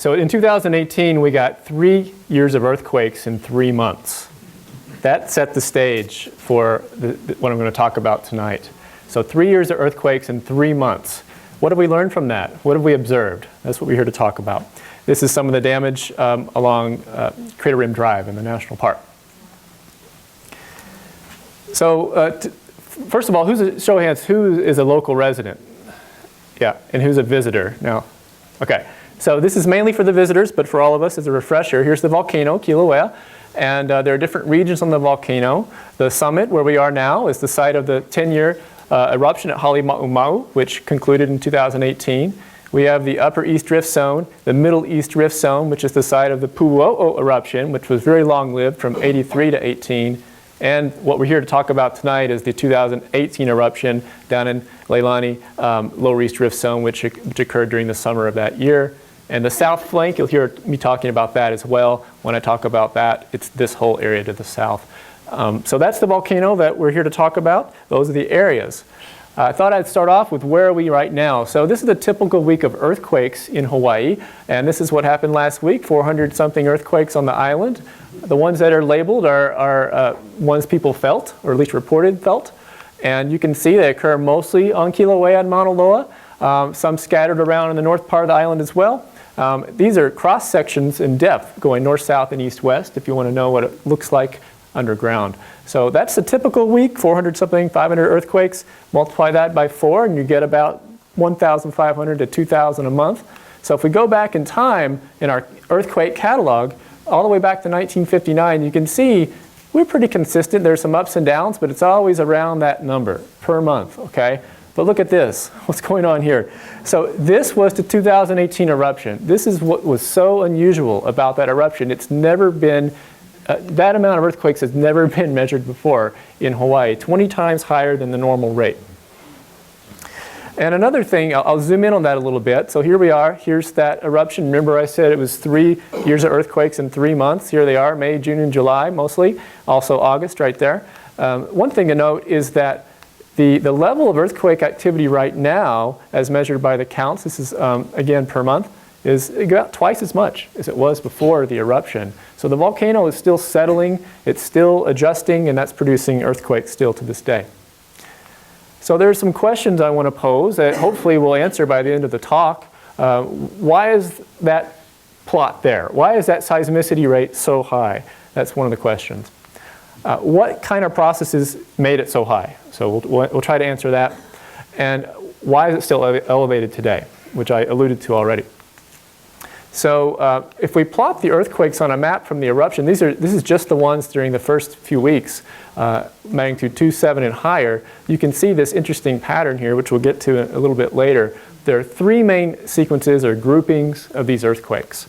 So in 2018, we got 3 years of earthquakes in 3 months. That set the stage for what I'm going to talk about tonight. So 3 years of earthquakes in 3 months. What have we learned from that? What have we observed? That's what we're here to talk about. This is some of the damage along Crater Rim Drive in the National Park. So first of all, show of hands, who is a local resident? Yeah, and who's a visitor? Now, okay. So this is mainly for the visitors, but for all of us as a refresher, here's the volcano, Kilauea. And there are different regions on the volcano. The summit, where we are now, is the site of the 10-year eruption at Haliʻʻō, which concluded in 2018. We have the Upper East Rift Zone, the Middle East Rift Zone, which is the site of the Puʻu eruption, which was very long-lived from 83 to 18. And what we're here to talk about tonight is the 2018 eruption down in Leilani, Lower East Rift Zone, which occurred during the summer of that year. And the south flank, you'll hear me talking about that as well. When I talk about that, it's this whole area to the south. So that's the volcano that we're here to talk about. Those are the areas. I thought I'd start off with where are we right now. So this is a typical week of earthquakes in Hawaii. And this is what happened last week, 400-something earthquakes on the island. The ones that are labeled are ones people felt, or at least reported felt. And you can see they occur mostly on Kilauea and Mauna Loa, some scattered around in the north part of the island as well. These are cross sections in depth going north, south, and east, west if you want to know what it looks like underground. So that's a typical week, 400-something, 500 earthquakes. Multiply that by 4 and you get about 1,500 to 2,000 a month. So if we go back in time in our earthquake catalog, all the way back to 1959, you can see we're pretty consistent. There's some ups and downs, but it's always around that number per month, okay? But look at this. What's going on here? So this was the 2018 eruption. This is what was so unusual about that eruption. It's never been, that amount of earthquakes has never been measured before in Hawaii, 20 times higher than the normal rate. And another thing, I'll zoom in on that a little bit. So here we are. Here's that eruption. Remember I said it was 3 years of earthquakes in 3 months. Here they are, May, June, and July mostly. Also August right there. One thing to note is that the level of earthquake activity right now, as measured by the counts, this is again per month, is about twice as much as it was before the eruption. So the volcano is still settling, it's still adjusting, and that's producing earthquakes still to this day. So there's some questions I want to pose that hopefully we'll answer by the end of the talk. Why is that plot there? Why is that seismicity rate so high? That's one of the questions. What kind of processes made it so high? So we'll try to answer that. And why is it still elevated today, which I alluded to already. So if we plot the earthquakes on a map from the eruption, this is just the ones during the first few weeks, magnitude 2.7 and higher. You can see this interesting pattern here, which we'll get to a little bit later. There are 3 main sequences or groupings of these earthquakes.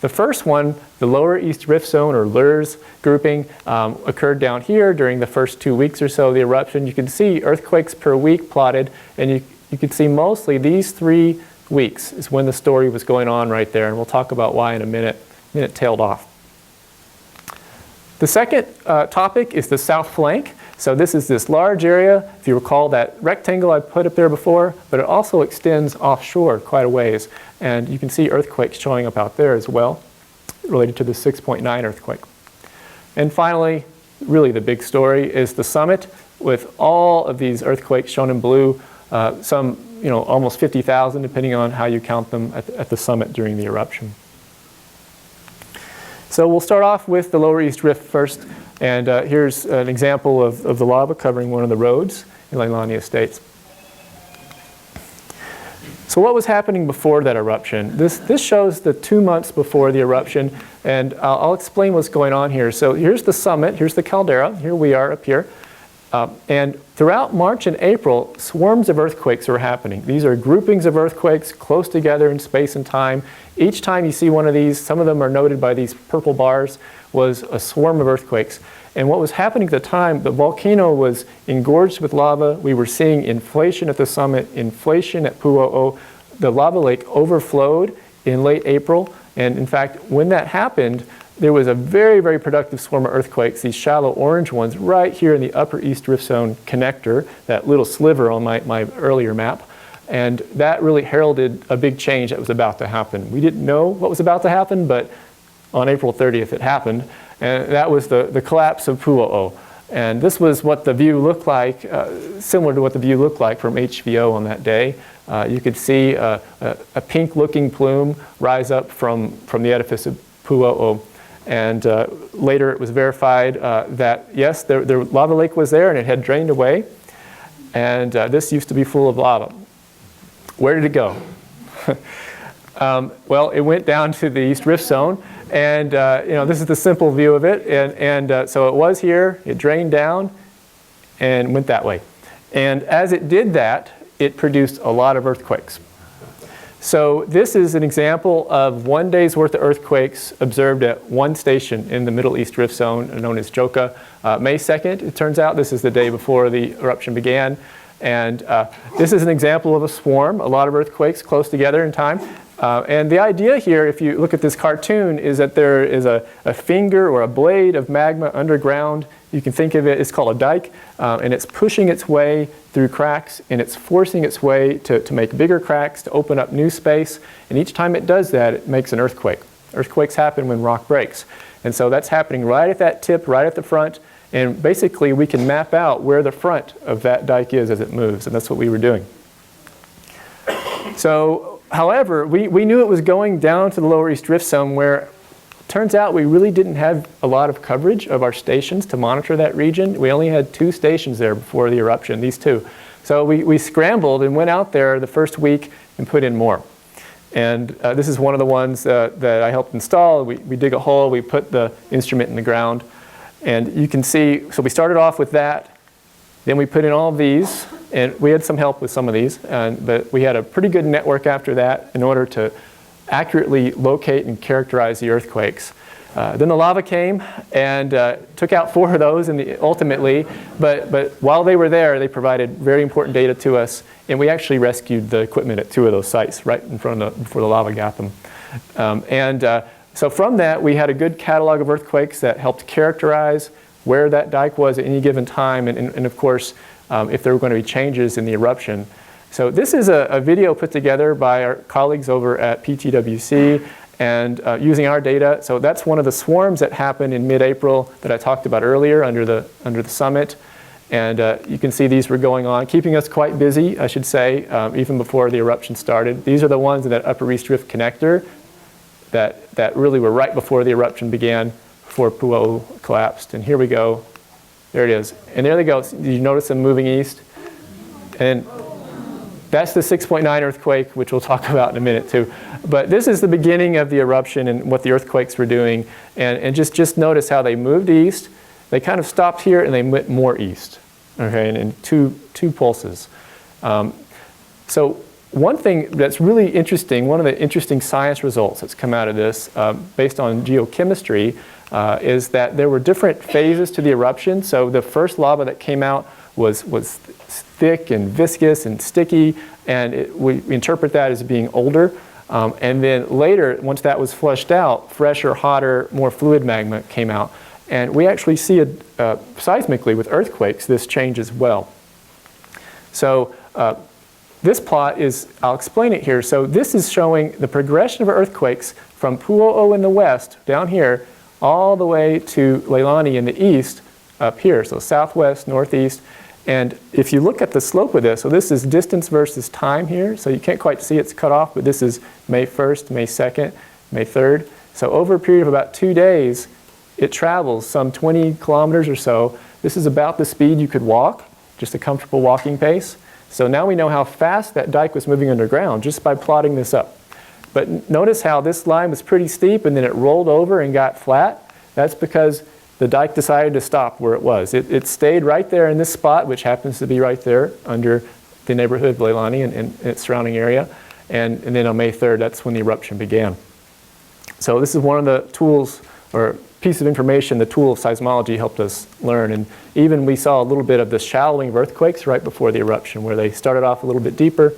The first one, the Lower East Rift Zone or LERS grouping, occurred down here during the first 2 weeks or so of the eruption. You can see earthquakes per week plotted, and you can see mostly these 3 weeks is when the story was going on right there, and we'll talk about why in a minute. And it tailed off. The second topic is the south flank. So this is this large area, if you recall that rectangle I put up there before, but it also extends offshore quite a ways. And you can see earthquakes showing up out there as well, related to the 6.9 earthquake. And finally, really the big story is the summit with all of these earthquakes shown in blue, some almost 50,000 depending on how you count them at the summit during the eruption. So we'll start off with the Lower East Rift first. And here's an example of the lava covering one of the roads in Leilani Estates. So what was happening before that eruption? This shows the 2 months before the eruption, and I'll explain what's going on here. So here's the summit, here's the caldera, here we are up here. And throughout March and April, swarms of earthquakes are happening. These are groupings of earthquakes close together in space and time. Each time you see one of these, some of them are noted by these purple bars, was a swarm of earthquakes. And what was happening at the time, the volcano was engorged with lava. We were seeing inflation at the summit, inflation at Puʻu. The lava lake overflowed in late April. And in fact, when that happened, there was a very, very productive swarm of earthquakes, these shallow orange ones right here in the Upper East Rift Zone connector, that little sliver on my earlier map. And that really heralded a big change that was about to happen. We didn't know what was about to happen, but on April 30th it happened. And that was the collapse of Puʻu. And this was what the view looked like, similar to what the view looked like from HVO on that day. You could see a pink-looking plume rise up from the edifice of Puʻu. And later it was verified that, yes, the lava lake was there and it had drained away. And this used to be full of lava. Where did it go? Well, it went down to the East Rift Zone. And this is the simple view of it. And so it was here, it drained down, and went that way. And as it did that, it produced a lot of earthquakes. So this is an example of 1 day's worth of earthquakes observed at one station in the Middle East Rift Zone, known as Joka. May 2nd, it turns out, this is the day before the eruption began. And this is an example of a swarm, a lot of earthquakes close together in time. And the idea here, if you look at this cartoon, is that there is a finger or a blade of magma underground. You can think of it, it's called a dike, and it's pushing its way through cracks, and it's forcing its way to make bigger cracks, to open up new space. And each time it does that, it makes an earthquake. Earthquakes happen when rock breaks. And so that's happening right at that tip, right at the front. And basically, we can map out where the front of that dike is as it moves, and that's what we were doing. So, however, we knew it was going down to the lower East Rift Zone, where it turns out we really didn't have a lot of coverage of our stations to monitor that region. We only had 2 stations there before the eruption, these 2. So we scrambled and went out there the first week and put in more. And this is one of the ones that I helped install. We dig a hole, we put the instrument in the ground. And you can see, so we started off with that. Then we put in all of these. And we had some help with some of these, but we had a pretty good network after that in order to accurately locate and characterize the earthquakes. Then the lava came and took out 4 of those ultimately, but while they were there, they provided very important data to us, and we actually rescued the equipment at 2 of those sites right in front of before the lava got them. So from that, we had a good catalog of earthquakes that helped characterize where that dike was at any given time, and of course, if there were going to be changes in the eruption. So this is a video put together by our colleagues over at PTWC and using our data. So that's one of the swarms that happened in mid-April that I talked about earlier under the summit. And you can see these were going on, keeping us quite busy, I should say, even before the eruption started. These are the ones in that Upper East Rift connector that really were right before the eruption began, before Puʻu collapsed. And here we go. There it is. And there they go. Did you notice them moving east? And that's the 6.9 earthquake, which we'll talk about in a minute too. But this is the beginning of the eruption and what the earthquakes were doing. And just notice how they moved east. They kind of stopped here and they went more east. Okay, and in two pulses. So one thing that's really interesting, one of the interesting science results that's come out of this, based on geochemistry, is that there were different phases to the eruption. So the first lava that came out was thick and viscous and sticky, and we interpret that as being older. And then later, once that was flushed out, fresher, hotter, more fluid magma came out. And we actually see seismically with earthquakes, this change as well. So this plot is, I'll explain it here. So this is showing the progression of earthquakes from Puʻu in the west, down here, all the way to Leilani in the east, up here. So southwest, northeast. And if you look at the slope of this, so this is distance versus time here. So you can't quite see it's cut off, but this is May 1st, May 2nd, May 3rd. So over a period of about 2 days, it travels some 20 kilometers or so. This is about the speed you could walk, just a comfortable walking pace. So now we know how fast that dike was moving underground just by plotting this up. But notice how this line was pretty steep and then it rolled over and got flat. That's because the dike decided to stop where it was. It stayed right there in this spot, which happens to be right there under the neighborhood of Leilani and its surrounding area. And then on May 3rd, that's when the eruption began. So this is one of the tools or piece of information the tool of seismology helped us learn. And even we saw a little bit of the shallowing of earthquakes right before the eruption, where they started off a little bit deeper,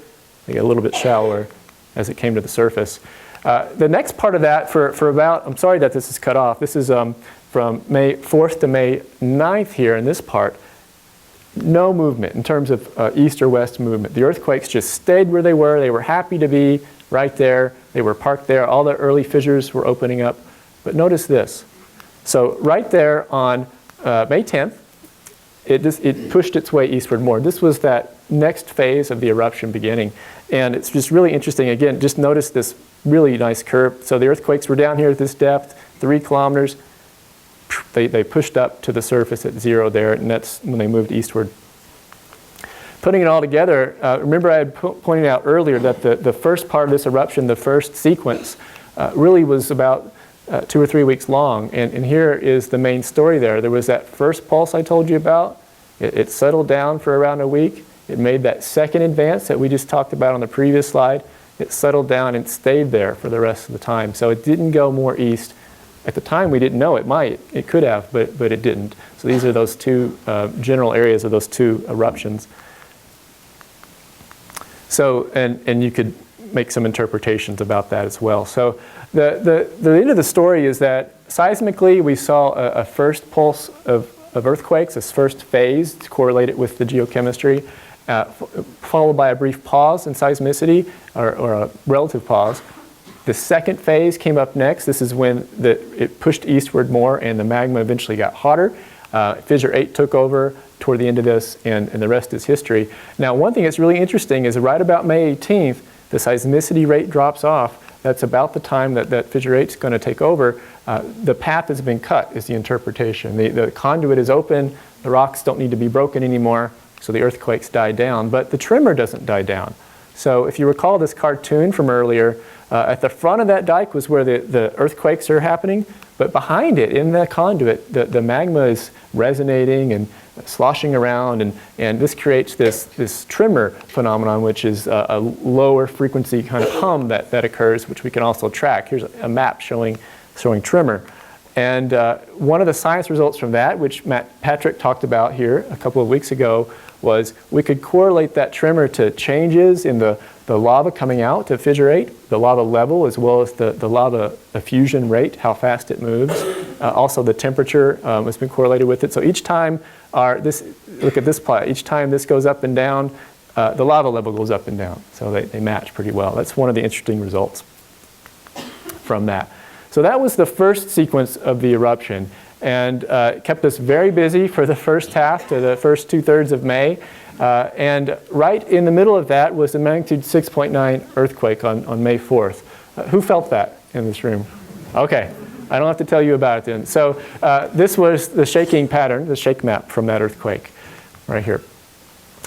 they get a little bit shallower as it came to the surface. The next part of that for about, I'm sorry that this is cut off, this is from May 4th to May 9th here in this part. no movement in terms of east or west movement. The earthquakes just stayed where they were. They were happy to be right there. They were parked there. All the early fissures were opening up. But notice this. So right there on May 10th, it pushed its way eastward more. This was that next phase of the eruption beginning. And it's just really interesting. Again, just notice this really nice curve. So the earthquakes were down here at this depth, 3 kilometers. They pushed up to the surface at 0 there, and that's when they moved eastward. Putting it all together, remember I had pointed out earlier that the first part of this eruption, the first sequence, really was about 2 or 3 weeks long. And here is the main story there. There was that first pulse I told you about. It settled down for around a week. It made that second advance that we just talked about on the previous slide. It settled down and stayed there for the rest of the time. So it didn't go more east. At the time, we didn't know it might. It could have, but it didn't. So these are those two general areas of those 2 eruptions. So, and you could make some interpretations about that as well. So the end of the story is that seismically, we saw a first pulse of earthquakes, this first phase to correlate it with the geochemistry, followed by a brief pause in seismicity, or a relative pause. The second phase came up next. This is when it pushed eastward more and the magma eventually got hotter. Fissure 8 took over toward the end of this, and the rest is history. Now, one thing that's really interesting is right about May 18th, the seismicity rate drops off. That's about the time that Fissure 8 is going to take over. The path has been cut, is the interpretation. The conduit is open. The rocks don't need to be broken anymore, so the earthquakes die down. But the tremor doesn't die down. So if you recall this cartoon from earlier, at the front of that dike was where the earthquakes are happening, but behind it, in the conduit, the magma is resonating and sloshing around, and this creates this tremor phenomenon, which is a lower frequency kind of hum that occurs, which we can also track. Here's a map showing tremor. And one of the science results from that, which Patrick talked about here a couple of weeks ago, was we could correlate that tremor to changes in the lava coming out of Fissure 8, the lava level, as well as the lava effusion rate, how fast it moves. Also the temperature has been correlated with it. So each time look at this plot, each time this goes up and down, the lava level goes up and down. So they match pretty well. That's one of the interesting results from that. So that was the first sequence of the eruption, and kept us very busy for the first half to the first 2/3 of May. And right in the middle of that was the magnitude 6.9 earthquake on May 4th. Who felt that in this room? Okay, I don't have to tell you about it then. So this was the shaking pattern, the shake map from that earthquake right here.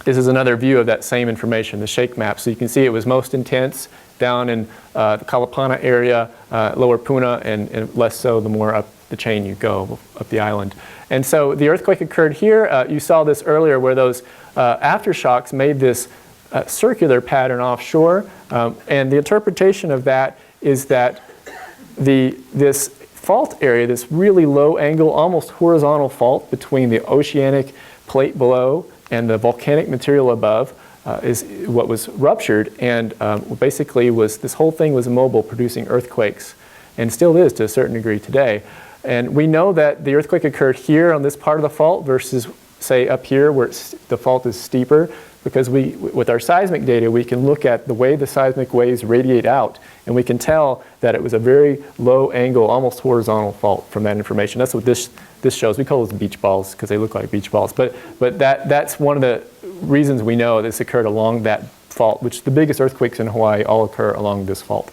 This is another view of that same information, the shake map. So you can see it was most intense down in the Kalapana area, lower Puna, and less so the more up the chain you go, up the island. And so the earthquake occurred here. You saw this earlier where those aftershocks made this circular pattern offshore. And the interpretation of that is that this fault area, this really low angle, almost horizontal fault between the oceanic plate below and the volcanic material above, is what was ruptured, and basically this whole thing was immobile, producing earthquakes, and still is to a certain degree today. And we know that the earthquake occurred here on this part of the fault versus, say, up here where the fault is steeper, because with our seismic data, we can look at the way the seismic waves radiate out, and we can tell that it was a very low angle, almost horizontal fault from that information. That's what this shows. We call those beach balls because they look like beach balls. But that's one of the reasons we know this occurred along that fault, which the biggest earthquakes in Hawaii all occur along this fault.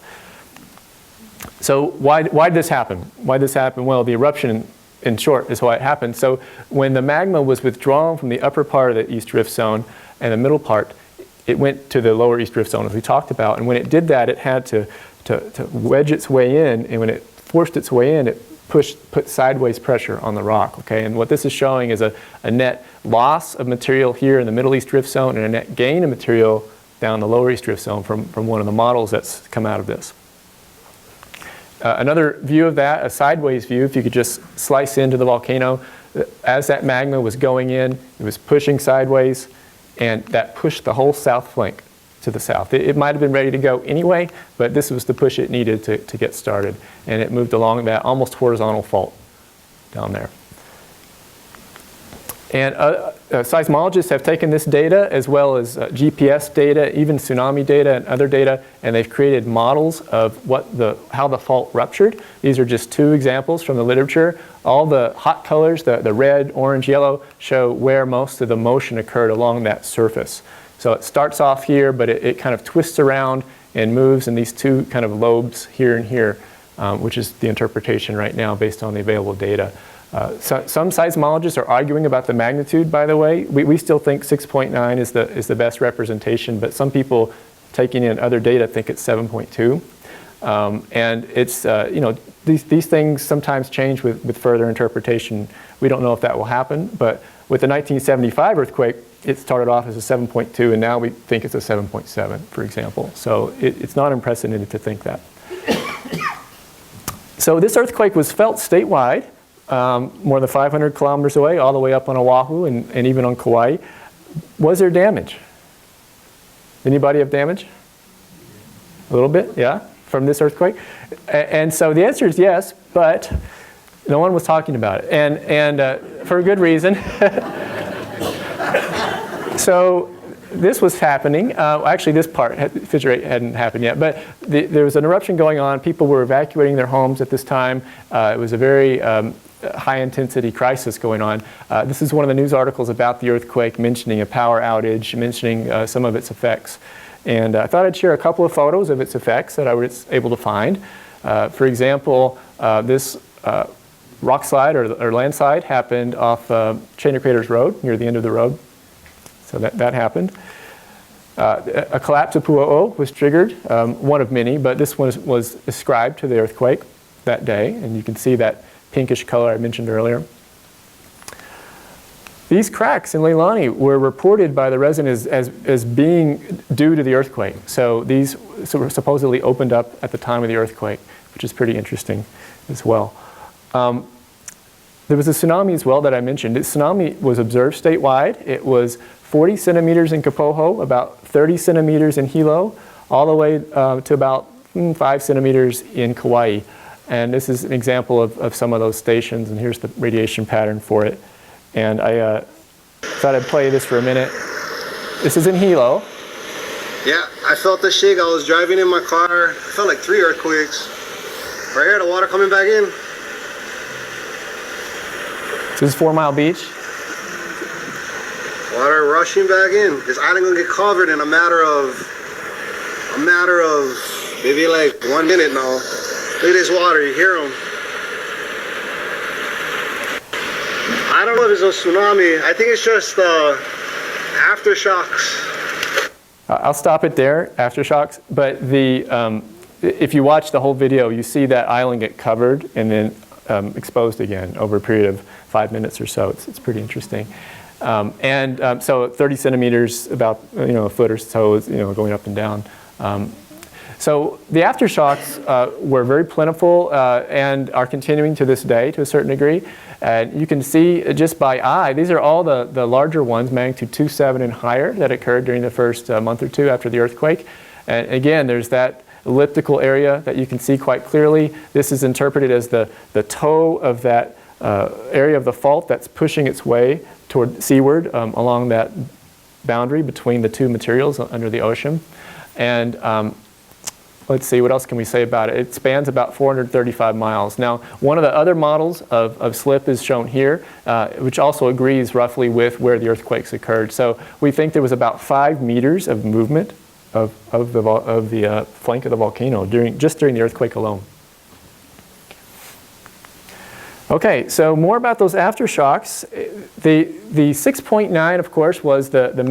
So why did this happen? Why did this happen? Well, the eruption, in short, is why it happened. So when the magma was withdrawn from the upper part of the East Rift Zone and the middle part, it went to the lower East Rift Zone, as we talked about. And when it did that, it had to wedge its way in. And when it forced its way in, it put sideways pressure on the rock. Okay? And what this is showing is a net loss of material here in the Middle East Rift Zone and a net gain of material down the lower East Rift Zone from one of the models that's come out of this. Another view of that, a sideways view, if you could just slice into the volcano, as that magma was going in, it was pushing sideways, and that pushed the whole south flank to the south. It might have been ready to go anyway, but this was the push it needed to get started. And it moved along that almost horizontal fault down there. And seismologists have taken this data as well as GPS data, even tsunami data and other data, and they've created models of how the fault ruptured. These are just two examples from the literature. All the hot colors, the red, orange, yellow, show where most of the motion occurred along that surface. So it starts off here, but it kind of twists around and moves in these two kind of lobes here and here, which is the interpretation right now based on the available data. Some seismologists are arguing about the magnitude, by the way. We still think 6.9 is the best representation, but some people taking in other data think it's 7.2. And it's, these things sometimes change with further interpretation. We don't know if that will happen, but with the 1975 earthquake, it started off as a 7.2, and now we think it's a 7.7, for example. So it's not unprecedented to think that. So this earthquake was felt statewide, more than 500 kilometers away, all the way up on Oahu and even on Kauai. Was there damage? Anybody have damage? A little bit, yeah, from this earthquake? And so the answer is yes, but no one was talking about it, and for a good reason. So this was happening. Actually, this part, fissure rate hadn't happened yet, but there was an eruption going on. People were evacuating their homes at this time. It was a very high-intensity crisis going on. This is one of the news articles about the earthquake, mentioning a power outage, mentioning some of its effects. And I thought I'd share a couple of photos of its effects that I was able to find. For example, this rock slide or landslide happened off Chain of Craters Road, near the end of the road. So that happened. A collapse of Puʻu was triggered, one of many, but this one was ascribed to the earthquake that day, and you can see that pinkish color I mentioned earlier. These cracks in Leilani were reported by the residents as being due to the earthquake. So these were supposedly opened up at the time of the earthquake, which is pretty interesting as well. There was a tsunami as well that I mentioned. The tsunami was observed statewide. It was 40 centimeters in Kapoho, about 30 centimeters in Hilo, all the way to about 5 centimeters in Kauai. And this is an example of some of those stations, and here's the radiation pattern for it. And I thought I'd play this for a minute. This is in Hilo. Yeah, I felt the shake. I was driving in my car. I felt like 3 earthquakes. Right here, the water coming back in. This is 4 Mile Beach. Water rushing back in. This island gonna get covered in a matter of maybe like 1 minute now. Look at this water, you hear them. I don't know if it's a tsunami. I think it's just aftershocks. I'll stop it there, aftershocks. But if you watch the whole video, you see that island get covered and then exposed again over a period of 5 minutes or so. It's pretty interesting. So 30 centimeters, about a foot or so, going up and down. So the aftershocks were very plentiful and are continuing to this day to a certain degree. And you can see just by eye, these are all the larger ones, magnitude 2.7 and higher, that occurred during the first month or two after the earthquake. And again, there's that elliptical area that you can see quite clearly. This is interpreted as the toe of that area of the fault that's pushing its way toward seaward along that boundary between the two materials under the ocean. And let's see, what else can we say about it? It spans about 435 miles. Now, one of the other models of slip is shown here, which also agrees roughly with where the earthquakes occurred. So we think there was about 5 meters of movement of the flank of the volcano just during the earthquake alone. Okay, so more about those aftershocks. The 6.9, of course, was the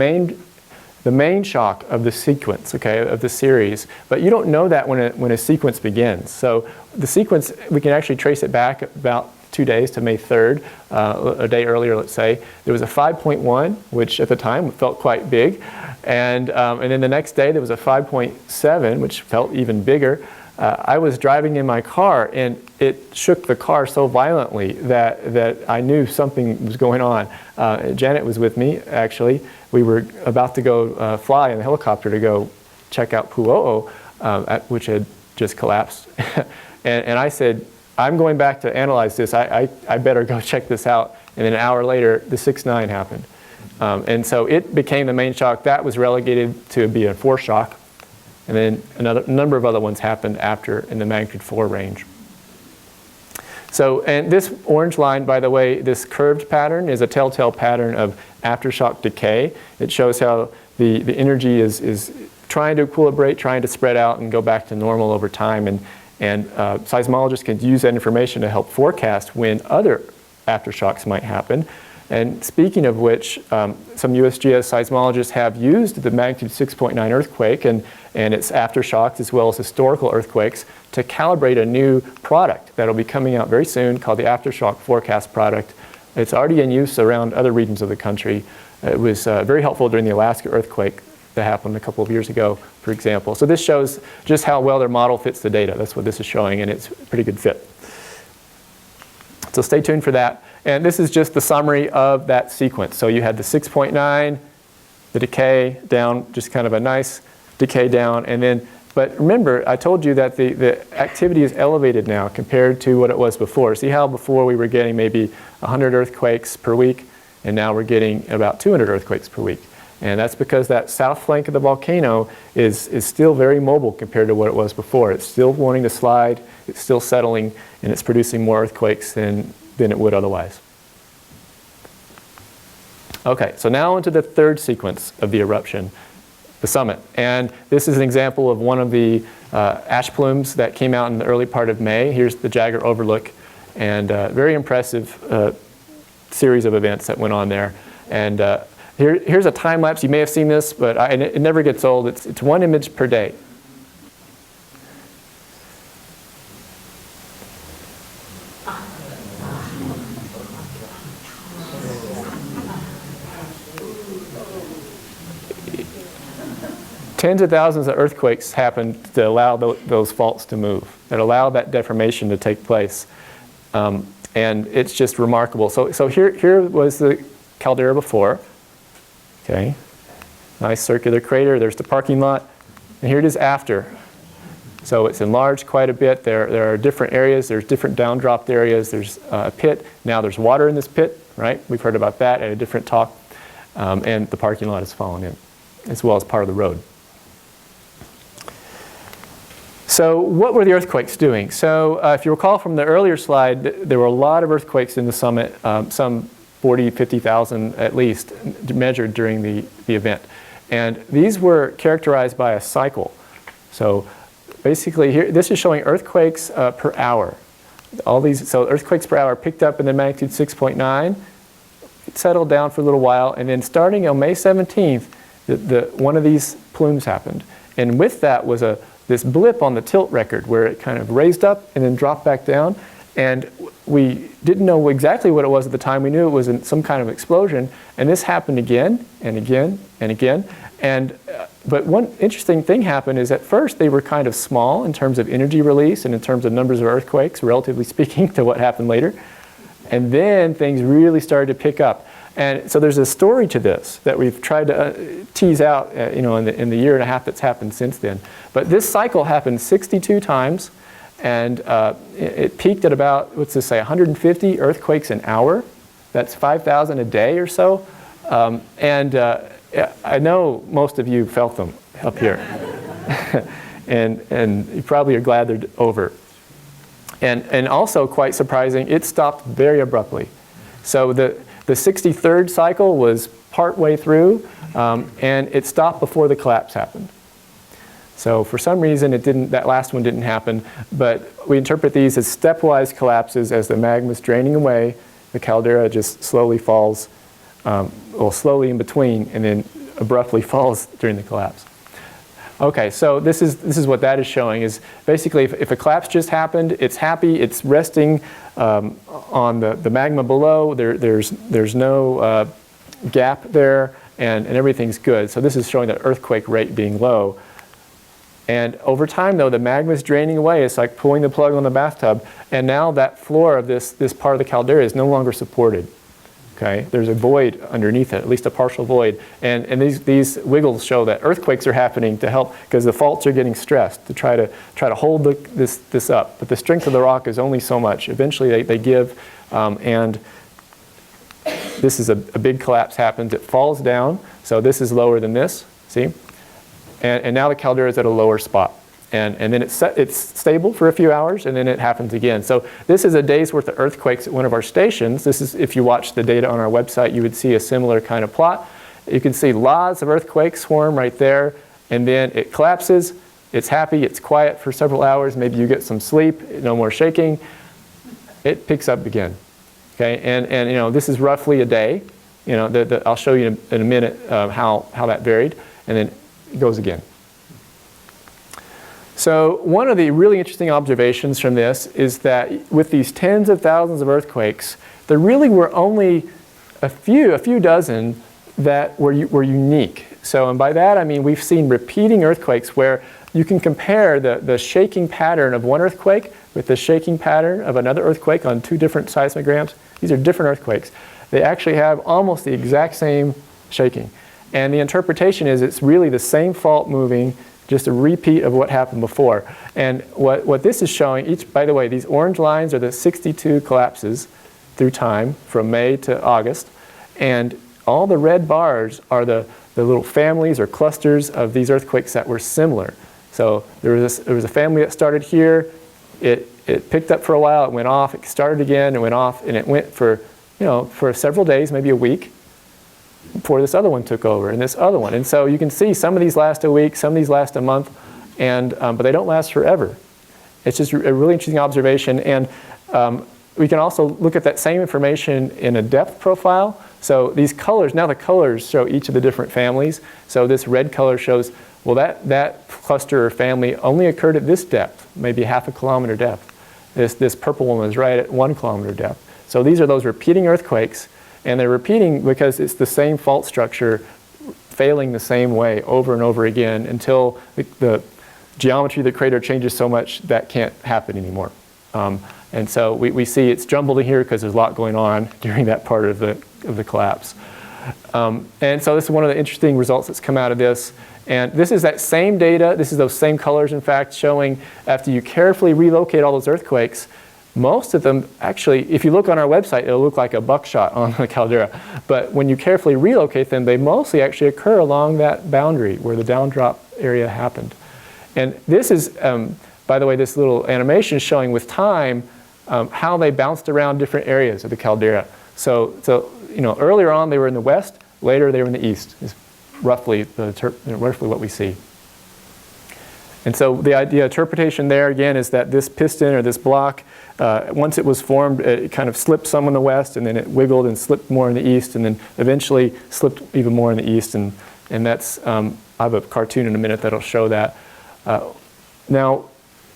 main shock of the sequence, okay, of the series. But you don't know that when a sequence begins. So the sequence, we can actually trace it back about 2 days to May 3rd, a day earlier, let's say. There was a 5.1, which at the time felt quite big. And then the next day there was a 5.7, which felt even bigger. I was driving in my car, and it shook the car so violently that I knew something was going on. Janet was with me, actually. We were about to go fly in the helicopter to go check out Puʻu, which had just collapsed. and I said, I'm going back to analyze this. I better go check this out. and then an hour later, the 6.9 happened. And so it became the main shock. That was relegated to be a foreshock. And then a number of other ones happened after in the magnitude 4 range. So, and this orange line, by the way, this curved pattern is a telltale pattern of aftershock decay. It shows how the energy is trying to equilibrate, trying to spread out and go back to normal over time. And seismologists can use that information to help forecast when other aftershocks might happen. And speaking of which, some USGS seismologists have used the magnitude 6.9 earthquake and its aftershocks as well as historical earthquakes to calibrate a new product that will be coming out very soon called the Aftershock Forecast product. It's already in use around other regions of the country. It was very helpful during the Alaska earthquake that happened a couple of years ago, for example. So this shows just how well their model fits the data. That's what this is showing, and it's a pretty good fit. So stay tuned for that. And this is just the summary of that sequence. So you had the 6.9, the decay down, just kind of a nice decay down. And then, but remember, I told you that the activity is elevated now compared to what it was before. See how before we were getting maybe 100 earthquakes per week, and now we're getting about 200 earthquakes per week. And that's because that south flank of the volcano is still very mobile compared to what it was before. It's still wanting to slide, it's still settling, and it's producing more earthquakes than it would otherwise. Okay, so now into the third sequence of the eruption, the summit. And this is an example of one of the ash plumes that came out in the early part of May. Here's the Jagger overlook, and very impressive series of events that went on there. And here's a time lapse. You may have seen this, but it never gets old. It's one image per day. Tens of thousands of earthquakes happened to allow those faults to move, that allow that deformation to take place. And it's just remarkable. So here was the caldera before. Okay, nice circular crater. There's the parking lot. And here it is after. So it's enlarged quite a bit. There are different areas. There's different downdropped areas. There's a pit. Now there's water in this pit, right? We've heard about that at a different talk. And the parking lot has fallen in, as well as part of the road. So what were the earthquakes doing? So if you recall from the earlier slide, there were a lot of earthquakes in the summit, some 40, 50,000 at least, measured during the event. And these were characterized by a cycle. So basically here, this is showing earthquakes per hour. So earthquakes per hour picked up in the magnitude 6.9, it settled down for a little while, and then starting on May 17th, one of these plumes happened. And with that was this blip on the tilt record where it kind of raised up and then dropped back down. And we didn't know exactly what it was at the time. We knew it was some kind of explosion. And this happened again and again and again. But one interesting thing happened is at first they were kind of small in terms of energy release and in terms of numbers of earthquakes, relatively speaking, to what happened later. And then things really started to pick up. And so there's a story to this that we've tried to tease out in the year and a half that's happened since then. But this cycle happened 62 times, and it peaked at about, what's this say, 150 earthquakes an hour. That's 5,000 a day or so. I know most of you felt them up here. and you probably are glad they're over. And also, quite surprising, it stopped very abruptly. So the 63rd cycle was partway through, and it stopped before the collapse happened. So for some reason, that last one didn't happen, but we interpret these as stepwise collapses as the magma is draining away. The caldera just slowly falls, slowly in between, and then abruptly falls during the collapse. Okay, so this is what that is showing, is basically if a collapse just happened, it's happy, it's resting on the magma below, there's no gap there, and everything's good. So this is showing the earthquake rate being low. And over time, though, the magma is draining away. It's like pulling the plug on the bathtub, and now that floor of this part of the caldera is no longer supported. Okay, there's a void underneath it, at least a partial void, and these wiggles show that earthquakes are happening to help, because the faults are getting stressed to try to hold this up. But the strength of the rock is only so much. Eventually, they give, and this is a big collapse happens. It falls down. So this is lower than this, see? And now the caldera is at a lower spot. And then it's stable for a few hours, and then it happens again. So this is a day's worth of earthquakes at one of our stations. This is, if you watch the data on our website, you would see a similar kind of plot. You can see lots of earthquakes swarm right there, and then it collapses. It's happy, it's quiet for several hours. Maybe you get some sleep, no more shaking. It picks up again. Okay, and you know, this is roughly a day. You know, I'll show you in a minute how that varied, and then it goes again. So one of the really interesting observations from this is that with these tens of thousands of earthquakes, there really were only a few dozen that were unique. So, and by that I mean we've seen repeating earthquakes where you can compare the shaking pattern of one earthquake with the shaking pattern of another earthquake on two different seismograms. These are different earthquakes. They actually have almost the exact same shaking. And the interpretation is it's really the same fault moving, just a repeat of what happened before. And what this is showing, by the way, these orange lines are the 62 collapses through time from May to August. And all the red bars are the little families or clusters of these earthquakes that were similar. So there was a family that started here. It picked up for a while, it went off, it started again, it went off, and it went for, you know, for several days, maybe a week, before this other one took over, and this other one. And so you can see some of these last a week, some of these last a month, and but they don't last forever. It's just a really interesting observation. And we can also look at that same information in a depth profile. So these colors, now the colors show each of the different families. So this red color shows, well, that cluster or family only occurred at this depth, maybe half a kilometer depth. This purple one was right at 1 kilometer depth. So these are those repeating earthquakes, and they're repeating because it's the same fault structure failing the same way over and over again until the geometry of the crater changes so much that can't happen anymore. And so we see it's jumbled in here because there's a lot going on during that part of the collapse. And so this is one of the interesting results that's come out of this. And this is that same data, this is those same colors in fact, showing after you carefully relocate all those earthquakes, most of them actually, if you look on our website, it'll look like a buckshot on the caldera. But when you carefully relocate them, they mostly actually occur along that boundary where the downdrop area happened. And this is, by the way, this little animation is showing with time how they bounced around different areas of the caldera. So you know, earlier on they were in the west, later they were in the east, is roughly what we see. And so the interpretation there again is that this piston or this block, once it was formed, it kind of slipped some in the west, and then it wiggled and slipped more in the east, and then eventually slipped even more in the east. And that's, I have a cartoon in a minute that'll show that. Now,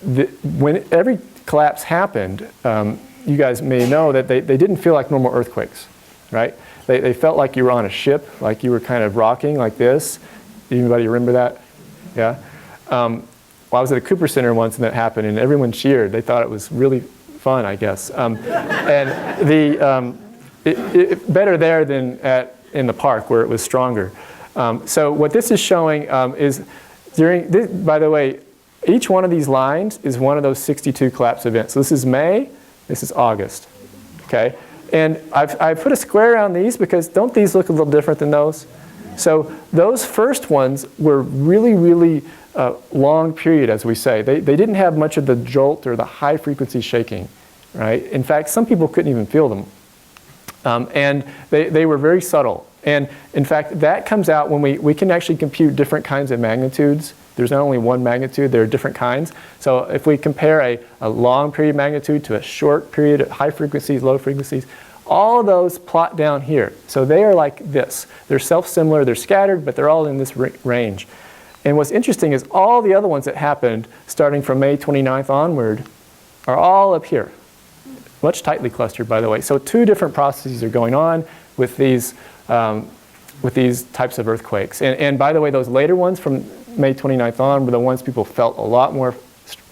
when every collapse happened, you guys may know that they didn't feel like normal earthquakes, right? They felt like you were on a ship, like you were kind of rocking like this. Anybody remember that? Yeah? Well, I was at a Cooper Center once and that happened, and everyone cheered. They thought it was really fun, I guess. And better there than in the park where it was stronger. So what this is showing is during this, by the way, each one of these lines is one of those 62 collapse events. So this is May, this is August, okay? And I've put a square around these because don't these look a little different than those? So those first ones were really, really long period, as we say. They didn't have much of the jolt or the high frequency shaking, right? In fact, some people couldn't even feel them. And they were very subtle. And in fact, that comes out when we can actually compute different kinds of magnitudes. There's not only one magnitude, there are different kinds. So if we compare a long period magnitude to a short period at high frequencies, low frequencies, all of those plot down here. So they are like this. They're self-similar, they're scattered, but they're all in this range. And what's interesting is all the other ones that happened starting from May 29th onward are all up here. Much tightly clustered, by the way. So two different processes are going on with these types of earthquakes. And by the way, those later ones from May 29th on were the ones people felt a lot more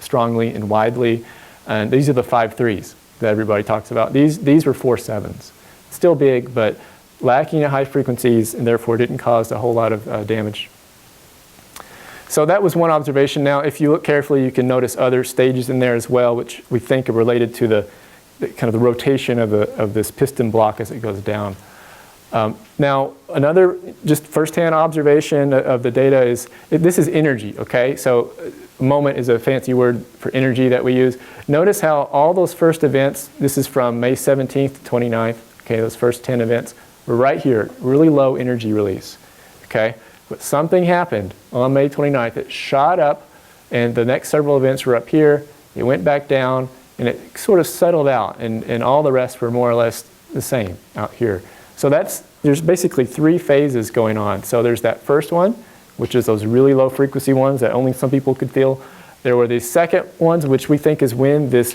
strongly and widely. And these are the 5.3s that everybody talks about. These were 4.7s. Still big, but lacking at high frequencies, and therefore didn't cause a whole lot of damage. So that was one observation. Now, if you look carefully, you can notice other stages in there as well, which we think are related to the kind of the rotation of this piston block as it goes down. Now, another just first-hand observation of the data is, this is energy, okay? So moment is a fancy word for energy that we use. Notice how all those first events, this is from May 17th to 29th, okay, those first 10 events, were right here, really low energy release, okay? But something happened on May 29th. It shot up, and the next several events were up here. It went back down, and it sort of settled out, and all the rest were more or less the same out here. So there's basically 3 phases going on. So there's that first one, which is those really low frequency ones that only some people could feel. There were these second ones, which we think is when this,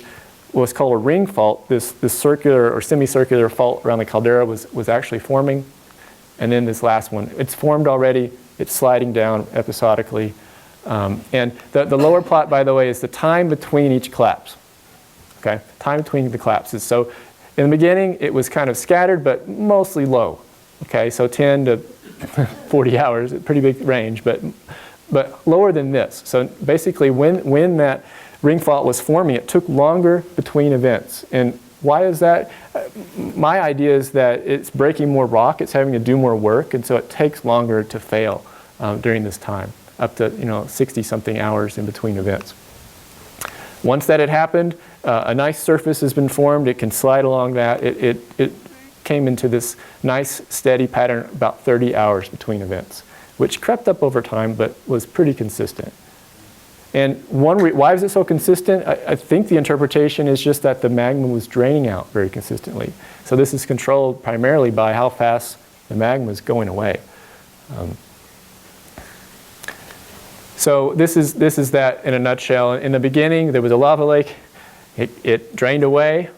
what's called a ring fault, this circular or semicircular fault around the caldera was actually forming. And then this last one, it's formed already, it's sliding down episodically. And the lower plot, by the way, is the time between each collapse. Okay, time between the collapses. So in the beginning, it was kind of scattered, but mostly low. Okay, so 10 to 40 hours, a pretty big range, but lower than this. So basically, when that ring fault was forming, it took longer between events. And why is that? My idea is that it's breaking more rock, it's having to do more work, and so it takes longer to fail during this time, up to 60-something hours in between events. Once that had happened, a nice surface has been formed. It can slide along that. It came into this nice steady pattern about 30 hours between events, which crept up over time but was pretty consistent. And why is it so consistent? I think the interpretation is just that the magma was draining out very consistently. So this is controlled primarily by how fast the magma is going away. So this is that in a nutshell. In the beginning, there was a lava lake. It drained away.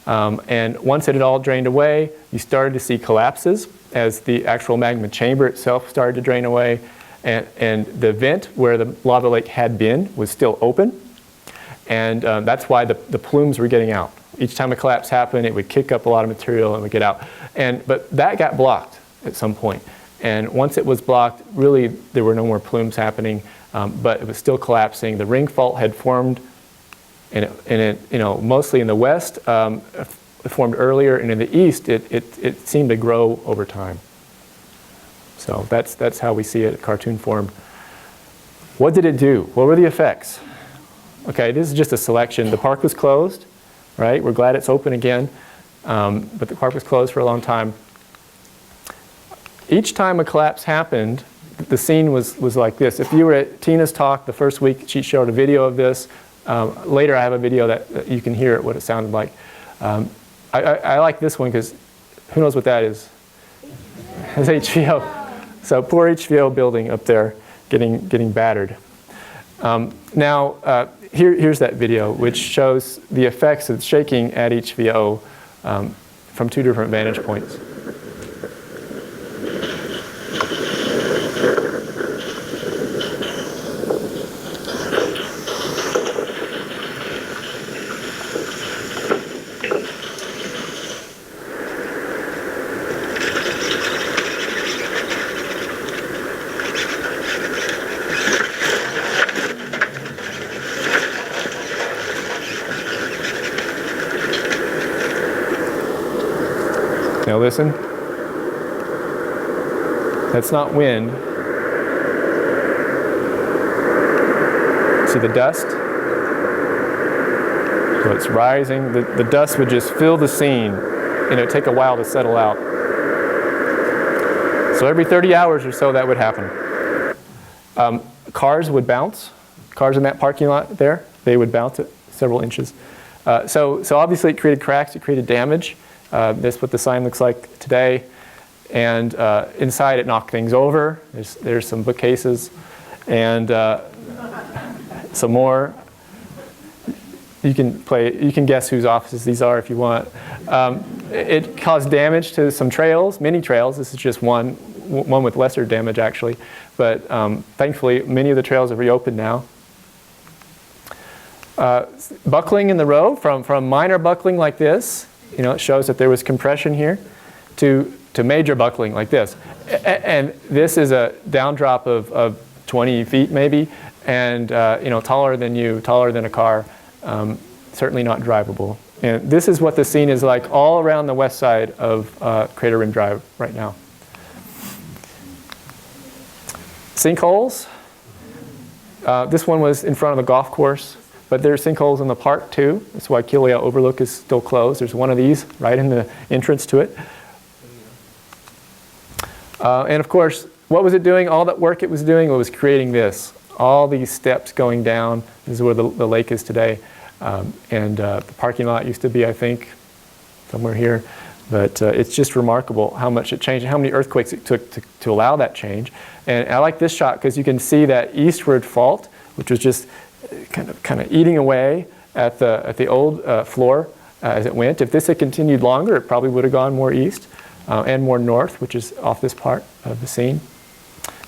And once it had all drained away, you started to see collapses as the actual magma chamber itself started to drain away. And the vent where the lava lake had been was still open. And that's why the plumes were getting out. Each time a collapse happened, it would kick up a lot of material and would get out. But that got blocked at some point. And once it was blocked, really there were no more plumes happening, but it was still collapsing. The ring fault had formed, and mostly in the west, it formed earlier, and in the east, it seemed to grow over time. So that's how we see it, cartoon form. What did it do? What were the effects? Okay, this is just a selection. The park was closed, right? We're glad it's open again, but the park was closed for a long time. Each time a collapse happened, the scene was like this. If you were at Tina's talk the first week, she showed a video of this. Later I have a video that you can hear what it sounded like. I like this one because who knows what that is? It's HVO. So poor HVO building up there getting battered. Now here's that video which shows the effects of shaking at HVO from 2 different vantage points. Now listen, that's not wind. See the dust? So it's rising. The dust would just fill the scene, and it would take a while to settle out. So every 30 hours or so that would happen. Cars would bounce. Cars in that parking lot there, they would bounce at several inches. So obviously it created cracks, it created damage. This is what the sign looks like today. And inside it knocked things over. There's some bookcases and some more. You can guess whose offices these are if you want. It caused damage to some trails, many trails. This is just one with lesser damage actually. But thankfully many of the trails have reopened now. Buckling in the road from minor buckling like this. It shows that there was compression here to major buckling like this. And this is a down drop of 20 feet maybe, and taller than you, taller than a car, certainly not drivable. And this is what the scene is like all around the west side of Crater Rim Drive right now. Sinkholes. This one was in front of a golf course, but there are sinkholes in the park too. That's why Kilauea Overlook is still closed. There's one of these right in the entrance to it. And of course, what was it doing? All that work it was doing was creating this. All these steps going down. This is where the lake is today. The parking lot used to be, I think, somewhere here. But it's just remarkable how much it changed and how many earthquakes it took to allow that change. And I like this shot because you can see that eastward fault, which was just kind of eating away at the old floor as it went. If this had continued longer, it probably would have gone more east and more north, which is off this part of the scene.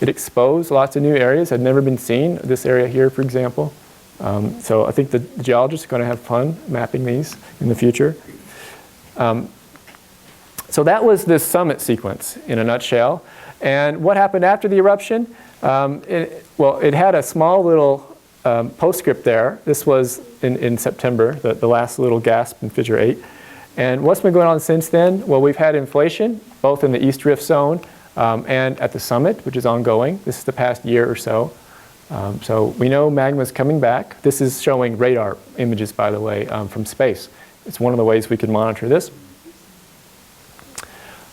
It exposed lots of new areas had never been seen. This area here, for example. So I think the geologists are going to have fun mapping these in the future. So that was this summit sequence in a nutshell. And what happened after the eruption? It had a small little postscript there. This was in September, the last little gasp in Fissure 8. And what's been going on since then? Well, we've had inflation, both in the East Rift Zone and at the summit, which is ongoing. This is the past year or so. So we know magma is coming back. This is showing radar images, by the way, from space. It's one of the ways we can monitor this.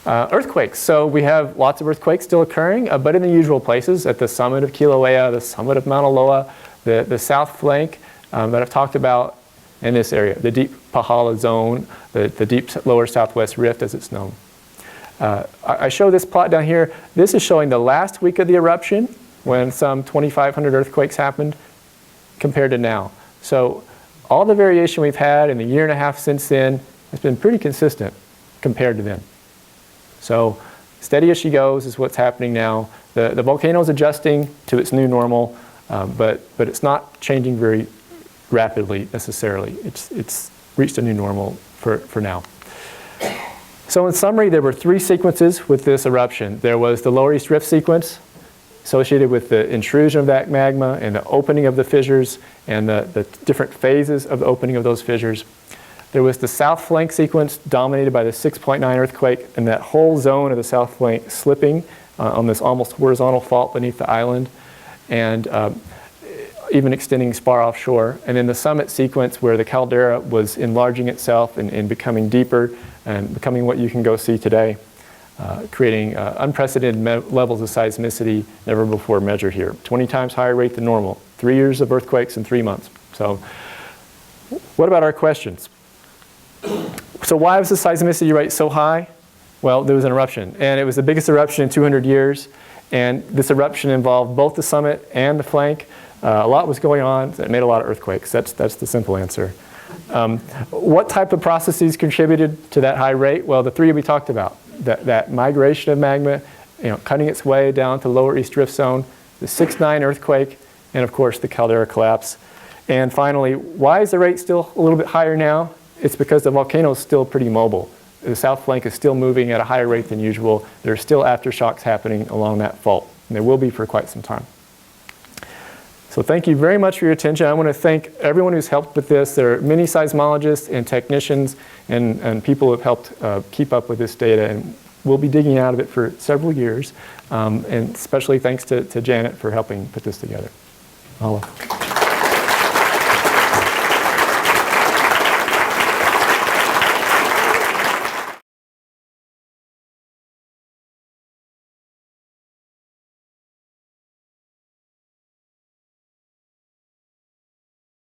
Earthquakes. So we have lots of earthquakes still occurring, but in the usual places, at the summit of Kilauea, the summit of Mauna Loa, the south flank that I've talked about in this area, the deep Pahala zone, the deep lower southwest rift as it's known. I show this plot down here. This is showing the last week of the eruption when some 2,500 earthquakes happened compared to now. So all the variation we've had in the year and a half since then has been pretty consistent compared to then. So steady as she goes is what's happening now. The volcano is adjusting to its new normal, but it's not changing very rapidly necessarily. It's reached a new normal for now. So in summary, there were three sequences with this eruption. There was the Lower East Rift sequence associated with the intrusion of that magma and the opening of the fissures and the different phases of the opening of those fissures. There was the south flank sequence dominated by the 6.9 earthquake and that whole zone of the south flank slipping on this almost horizontal fault beneath the island and even extending far offshore. And then the summit sequence where the caldera was enlarging itself and becoming deeper and becoming what you can go see today, creating unprecedented levels of seismicity never before measured here. 20 times higher rate than normal. 3 years of earthquakes in 3 months. So what about our questions? So why was the seismicity rate so high? Well, there was an eruption, and it was the biggest eruption in 200 years. And this eruption involved both the summit and the flank. A lot was going on. It made a lot of earthquakes. That's the simple answer. What type of processes contributed to that high rate? Well, the three we talked about. That migration of magma, cutting its way down to lower East Rift Zone, the 6.9 earthquake, and of course the caldera collapse. And finally, why is the rate still a little bit higher now? It's because the volcano is still pretty mobile. The south flank is still moving at a higher rate than usual. There are still aftershocks happening along that fault, and there will be for quite some time. So thank you very much for your attention. I want to thank everyone who's helped with this. There are many seismologists and technicians and people who have helped keep up with this data, and we'll be digging out of it for several years. And especially thanks to Janet for helping put this together. Mahalo.